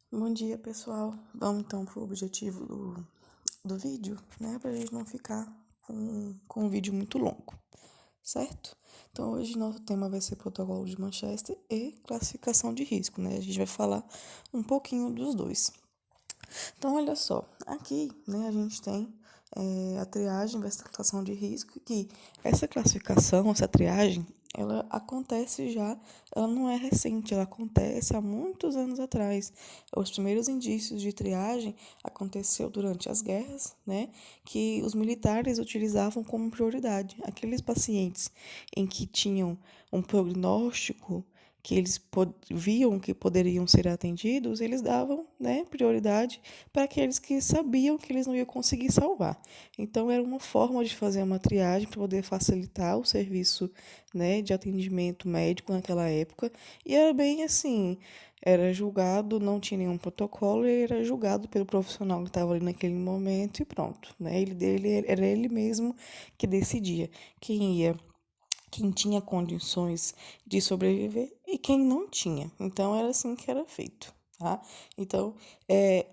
Bom dia, pessoal. Vamos então para o objetivo do vídeo, né? Para a gente não ficar com um vídeo muito longo, certo? Então, hoje nosso tema vai ser protocolo de Manchester e classificação de risco, né? A gente vai falar um pouquinho dos dois. Então, olha só, aqui, né, a gente tem a triagem versus classificação de risco, que essa classificação, essa triagem, ela acontece já, ela não é recente, ela acontece há muitos anos atrás. Os primeiros indícios de triagem aconteceu durante as guerras, né, que os militares utilizavam como prioridade aqueles pacientes em que tinham um prognóstico que eles viam que poderiam ser atendidos, eles davam, né, prioridade para aqueles que sabiam que eles não iam conseguir salvar. Então, era uma forma de fazer uma triagem para poder facilitar o serviço, né, de atendimento médico naquela época. E era bem assim, era julgado, não tinha nenhum protocolo, ele era julgado pelo profissional que estava ali naquele momento e pronto, né? Era ele mesmo que decidia quem tinha condições de sobreviver e quem não tinha. Então, era assim que era feito, tá? Então,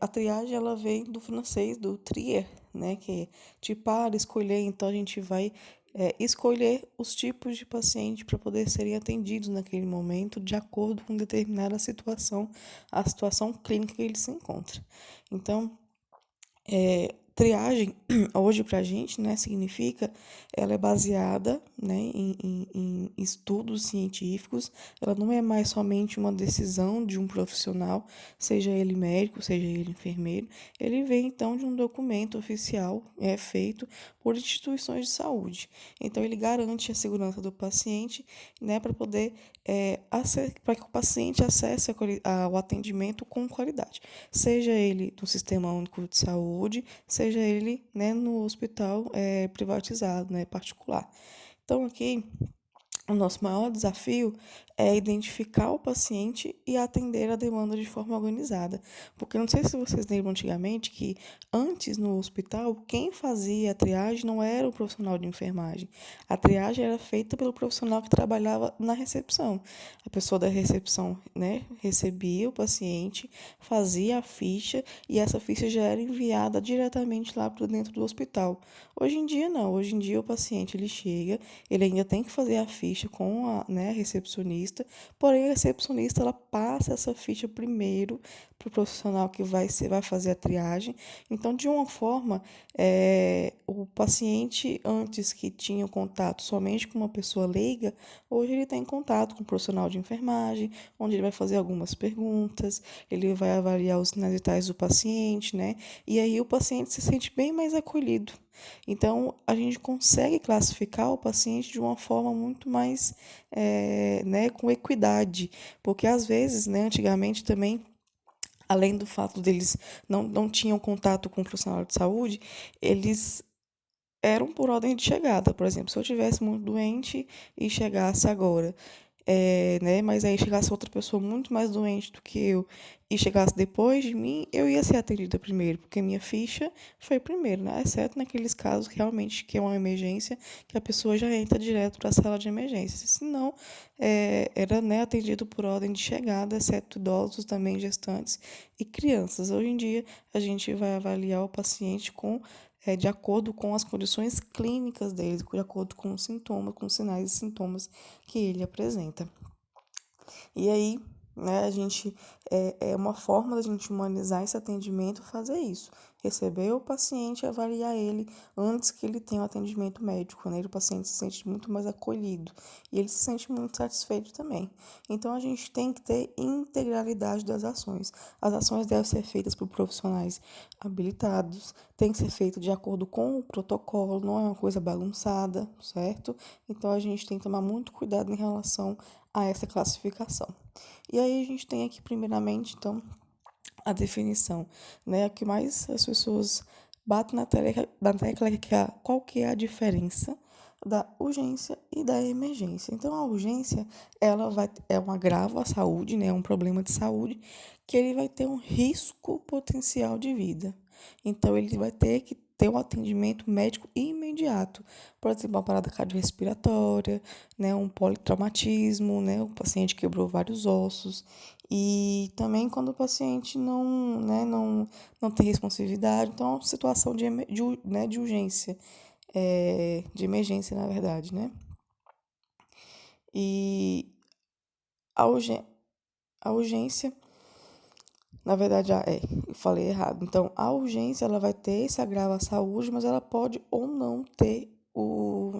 a triagem, ela vem do francês, do trier, né? Que é tipar, escolher. Então, a gente vai escolher os tipos de paciente para poder serem atendidos naquele momento, de acordo com determinada situação, a situação clínica que ele se encontra. Então, triagem, hoje para a gente, né, significa, ela é baseada, né, em estudos científicos, ela não é mais somente uma decisão de um profissional, seja ele médico, seja ele enfermeiro, ele vem então de um documento oficial, feito por instituições de saúde. Então, ele garante a segurança do paciente, né, para poder, para que o paciente acesse ao atendimento com qualidade, seja ele no Sistema Único de Saúde, seja ele, né, no hospital privatizado, né, particular. Então, aqui, o nosso maior desafio é identificar o paciente e atender a demanda de forma organizada. Porque não sei se vocês lembram antigamente que antes no hospital, quem fazia a triagem não era o profissional de enfermagem. A triagem era feita pelo profissional que trabalhava na recepção. A pessoa da recepção, né, recebia o paciente, fazia a ficha e essa ficha já era enviada diretamente lá para dentro do hospital. Hoje em dia não, hoje em dia o paciente ele chega, ele ainda tem que fazer a ficha com a, né, recepcionista, porém a recepcionista ela passa essa ficha primeiro para o profissional que vai fazer a triagem. Então, de uma forma, o paciente antes que tinha contato somente com uma pessoa leiga, hoje ele tem contato com um profissional de enfermagem, onde ele vai fazer algumas perguntas, ele vai avaliar os sinais vitais do paciente, né? E aí o paciente se sente bem mais acolhido. Então, a gente consegue classificar o paciente de uma forma muito mais, né, com equidade, porque às vezes, né, antigamente também, além do fato deles não tinham contato com o profissional de saúde, eles eram por ordem de chegada. Por exemplo, se eu tivesse muito doente e chegasse agora, né, mas aí chegasse outra pessoa muito mais doente do que eu e chegasse depois de mim, eu ia ser atendida primeiro, porque minha ficha foi primeiro, né? Exceto naqueles casos que realmente que é uma emergência, que a pessoa já entra direto para a sala de emergência. Senão, era, né, atendido por ordem de chegada, exceto idosos, também gestantes e crianças. Hoje em dia, a gente vai avaliar o paciente de acordo com as condições clínicas dele, de acordo com os sintomas, com os sinais e sintomas que ele apresenta. E aí, né, a gente é uma forma da gente humanizar esse atendimento, fazer isso, receber o paciente e avaliar ele antes que ele tenha o atendimento médico, né? O paciente se sente muito mais acolhido e ele se sente muito satisfeito também. Então, a gente tem que ter integralidade das ações. As ações devem ser feitas por profissionais habilitados, tem que ser feito de acordo com o protocolo, não é uma coisa bagunçada, certo? Então, a gente tem que tomar muito cuidado em relação a essa classificação. E aí a gente tem aqui, primeiramente, então, a definição, né? O que mais as pessoas batem na tecla é que qual que é a diferença da urgência e da emergência. Então, a urgência, é um agravo à saúde, né? É um problema de saúde que ele vai ter um risco potencial de vida. Então, ele vai ter que ter um atendimento médico imediato. Por exemplo, uma parada cardiorrespiratória, né, um politraumatismo, né, o paciente quebrou vários ossos. E também quando o paciente não, né, não tem responsividade, então é uma situação né, de urgência, de emergência, na verdade, né? E a, urgê- a urgência, na verdade, eu falei errado. Então, a urgência, ela vai ter esse agravo à saúde, mas ela pode ou não ter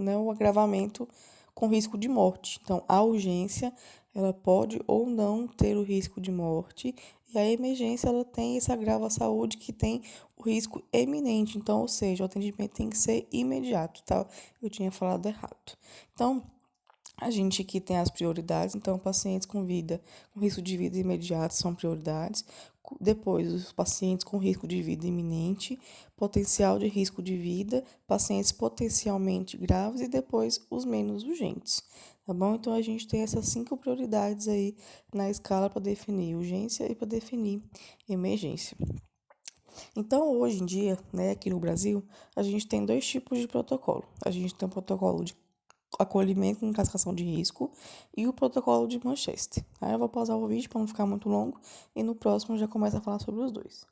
né, o agravamento com risco de morte. Então, a urgência, ela pode ou não ter o risco de morte, e a emergência, ela tem esse agravo à saúde que tem o risco eminente. Então, ou seja, o atendimento tem que ser imediato, tá? Eu tinha falado errado. Então, a gente aqui tem as prioridades, então pacientes com vida, com risco de vida imediato são prioridades. Depois, os pacientes com risco de vida iminente, potencial de risco de vida, pacientes potencialmente graves e depois os menos urgentes, tá bom? Então a gente tem essas 5 prioridades aí na escala para definir urgência e para definir emergência. Então, hoje em dia, né, aqui no Brasil, a gente tem 2 tipos de protocolo. A gente tem o protocolo de acolhimento com classificação de risco e o protocolo de Manchester. Aí eu vou pausar o vídeo para não ficar muito longo e no próximo eu já começo a falar sobre os dois.